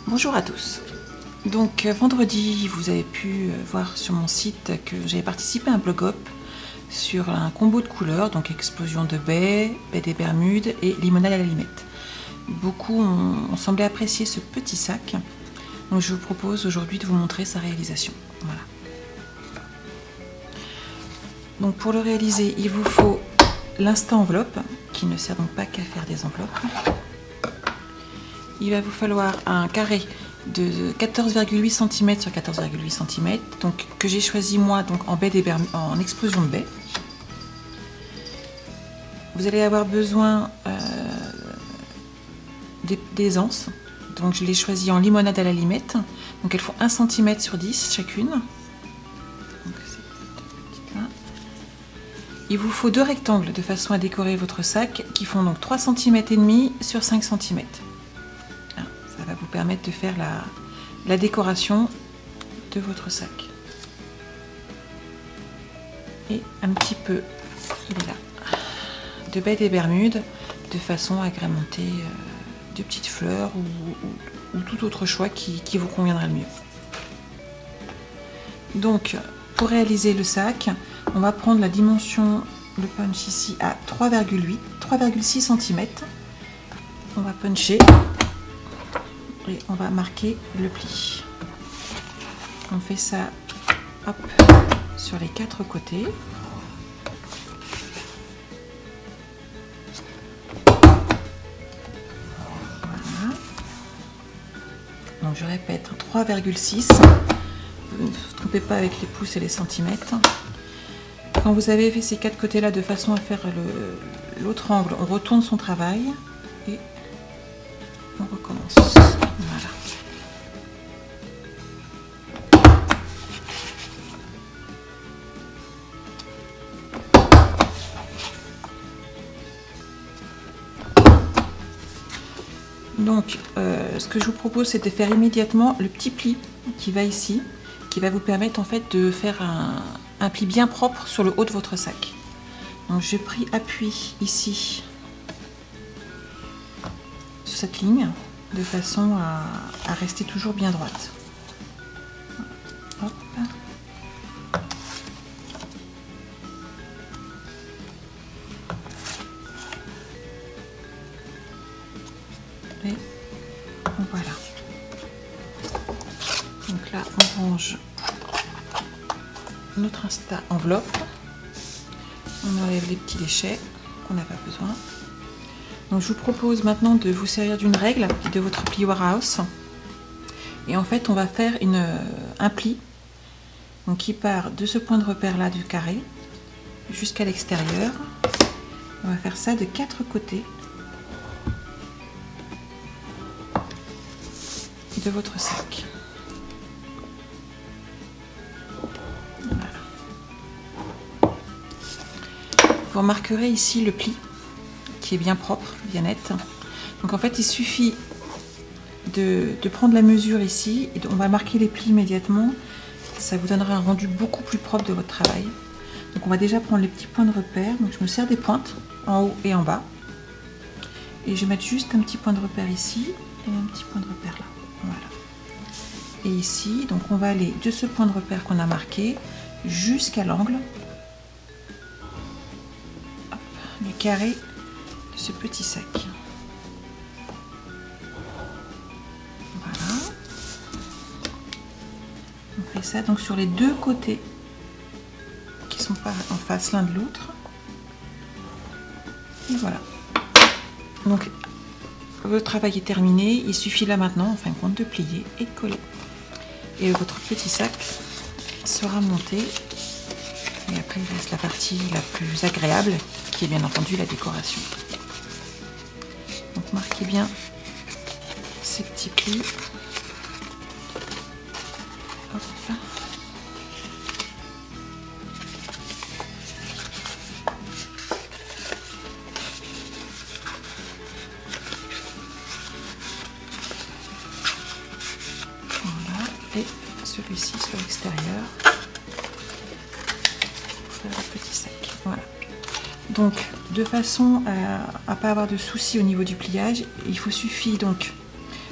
Bonjour à tous. Donc vendredi, vous avez pu voir sur mon site que j'avais participé à un blog up sur un combo de couleurs, donc explosion de baie, baie des Bermudes et limonade à la limette. Beaucoup ont semblé apprécier ce petit sac, donc je vous propose aujourd'hui de vous montrer sa réalisation. Voilà. Donc pour le réaliser, il vous faut l'instant enveloppe, qui ne sert donc pas qu'à faire des enveloppes. Il va vous falloir un carré de 14,8 cm sur 14,8 cm, donc que j'ai choisi moi donc en baie des Bermudes, en explosion de baie. Vous allez avoir besoin des anses, donc je l'ai choisi en limonade à la limette, donc elles font 1 cm sur 10 chacune. Donc, il vous faut 2 rectangles de façon à décorer votre sac qui font donc 3,5 cm sur 5 cm. Ça va vous permettre de faire la décoration de votre sac. Et un petit peu, il est là, de baie des Bermudes de façon à agrémenter de petites fleurs ou tout autre choix qui vous conviendra le mieux. Donc pour réaliser le sac, on va prendre la dimension, le punch ici à 3,6 cm. On va puncher et on va marquer le pli. On fait ça hop, sur les 4 côtés. Voilà. Donc je répète, 3,6. Ne vous trompez pas avec les pouces et les centimètres. Quand vous avez fait ces 4 côtés là de façon à faire l'autre angle, on retourne son travail et on recommence. Voilà. Donc, ce que je vous propose, c'est de faire immédiatement le petit pli qui va ici, qui va vous permettre en fait de faire un pli bien propre sur le haut de votre sac. Donc, j'ai pris appui ici sur cette ligne de façon à rester toujours bien droite. Hop. Et voilà. Donc là, on range notre Insta enveloppe. On enlève les petits déchets qu'on n'a pas besoin. Donc je vous propose maintenant de vous servir d'une règle de votre pli Warehouse. Et en fait, on va faire un pli donc, qui part de ce point de repère là du carré jusqu'à l'extérieur. On va faire ça de 4 côtés de votre sac. Voilà. Vous remarquerez ici le pli qui est bien propre, bien net. Donc en fait il suffit de prendre la mesure ici et on va marquer les plis immédiatement. Ça vous donnera un rendu beaucoup plus propre de votre travail. Donc on va déjà prendre les petits points de repère. Donc je me sers des pointes en haut et en bas. Et je vais mettre juste un petit point de repère ici et un petit point de repère là. Voilà. Et ici, donc on va aller de ce point de repère qu'on a marqué jusqu'à l'angle du carré de ce petit sac. Voilà. On fait ça donc sur les 2 côtés qui sont pas en face l'un de l'autre. Et voilà. Donc votre travail est terminé. Il suffit là maintenant, en fin de compte, de plier et de coller. Et votre petit sac sera monté. Et après, il reste la partie la plus agréable, qui est bien entendu la décoration. Donc marquez bien ces petits plis. Hop. Voilà. Et celui-ci sur l'extérieur. Pour faire le petit sac. Voilà. Donc, de façon à ne pas avoir de soucis au niveau du pliage, il vous suffit donc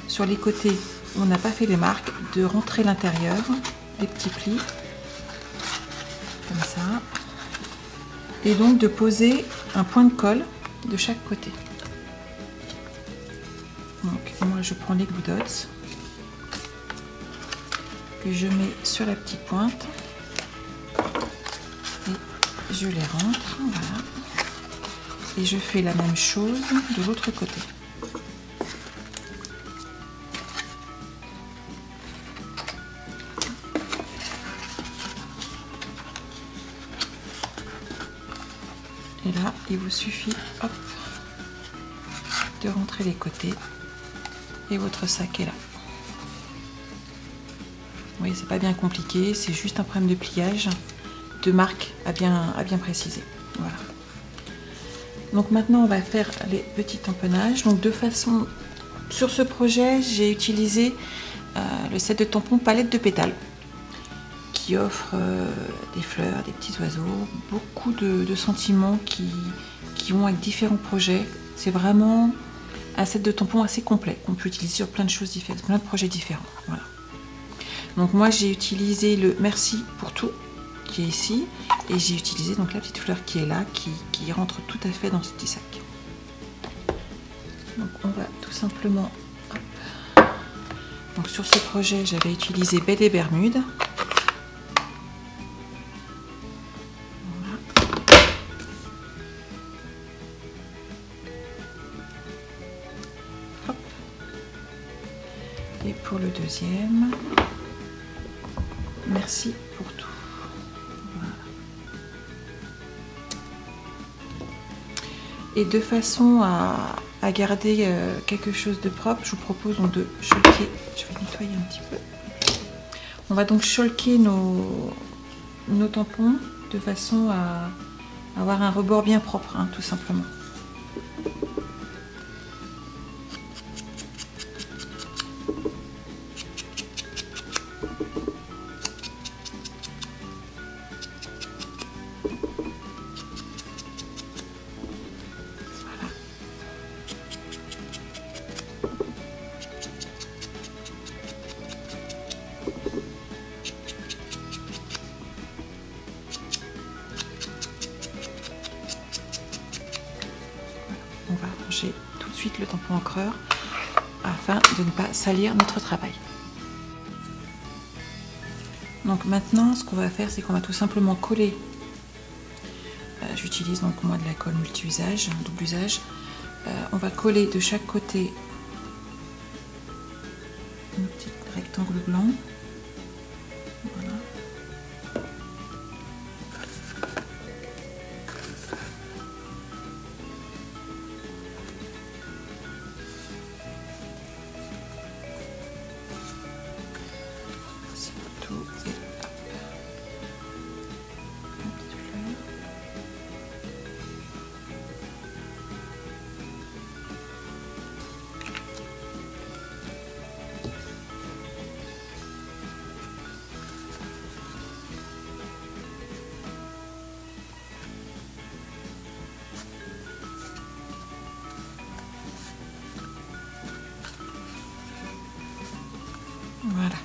sur les côtés on n'a pas fait les marques, de rentrer l'intérieur des petits plis, comme ça, et donc de poser un point de colle de chaque côté. Donc moi je prends les Glue Dots, que je mets sur la petite pointe, et je les rentre, voilà. Et je fais la même chose de l'autre côté. Et là, il vous suffit, hop, de rentrer les côtés et votre sac est là. Vous voyez, c'est pas bien compliqué, c'est juste un problème de pliage, de marque à bien préciser. Voilà. Donc maintenant, on va faire les petits tamponnages. Donc de façon, sur ce projet, j'ai utilisé le set de tampons palette de pétales, qui offre des fleurs, des petits oiseaux, beaucoup de sentiments qui vont avec différents projets. C'est vraiment un set de tampons assez complet qu'on peut utiliser sur plein de choses différentes, plein de projets différents. Voilà. Donc moi j'ai utilisé le Merci pour tout qui est ici et j'ai utilisé donc la petite fleur qui est là, qui rentre tout à fait dans ce petit sac. Donc on va tout simplement, hop. Donc sur ce projet j'avais utilisé Baie des Bermudes. Et pour le deuxième, Merci pour tout. Voilà. Et de façon à garder quelque chose de propre, je vous propose donc de chalquer. Je vais nettoyer un petit peu. On va donc chalquer nos tampons de façon à avoir un rebord bien propre, hein, tout simplement. On va ranger tout de suite le tampon encreur afin de ne pas salir notre travail. Donc maintenant, ce qu'on va faire, c'est qu'on va tout simplement coller. J'utilise donc moi de la colle multi-usage, double usage. On va coller de chaque côté un petit rectangle blanc. Voilà. Voilà.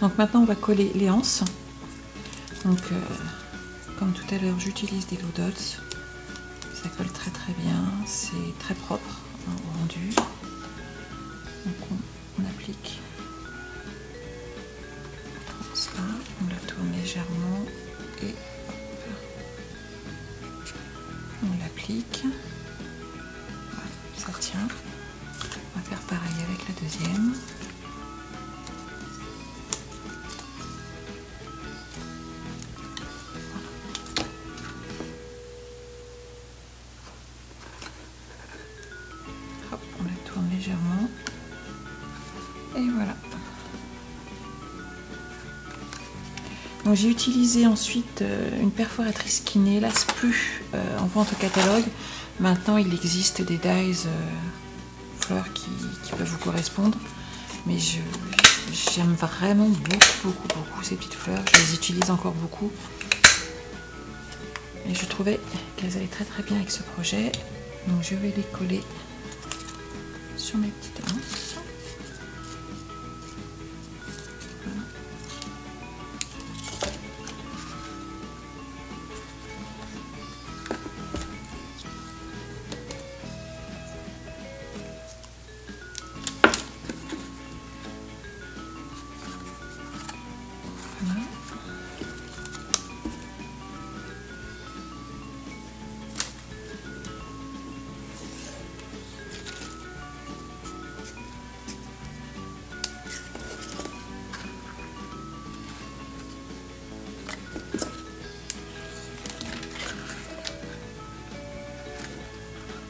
Donc maintenant on va coller les anses. Donc comme tout à l'heure j'utilise des Glue Dots. Ça colle très très bien, c'est très propre au rendu. Donc on applique ça, on la tourne légèrement et hop, on l'applique. Voilà, ça tient. On va faire pareil avec la deuxième. Hop, on la tourne légèrement. Et voilà. Donc j'ai utilisé ensuite une perforatrice qui n'hélas plus en vente au catalogue. Maintenant il existe des dies fleurs qui peuvent vous correspondre. Mais j'aime vraiment beaucoup ces petites fleurs. Je les utilise encore beaucoup. Et je trouvais qu'elles allaient très bien avec ce projet. Donc je vais les coller sur mes petites anses.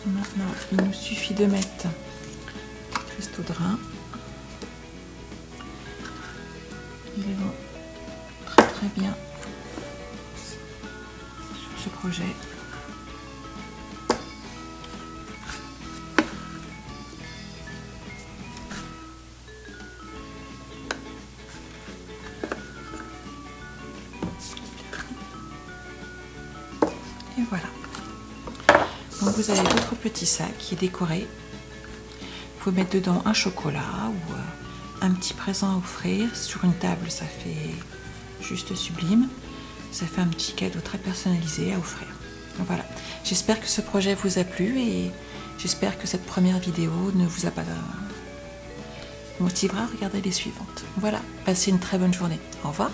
Maintenant, il nous suffit de mettre les cristaux de rein. Ils vont très très bien sur ce projet. Et voilà. Donc vous avez votre petit sac qui est décoré. Vous pouvez mettre dedans un chocolat ou un petit présent à offrir. Sur une table, ça fait juste sublime. Ça fait un petit cadeau très personnalisé à offrir. Voilà. J'espère que ce projet vous a plu et j'espère que cette première vidéo ne vous a pas motivera à regarder les suivantes. Voilà. Passez une très bonne journée. Au revoir.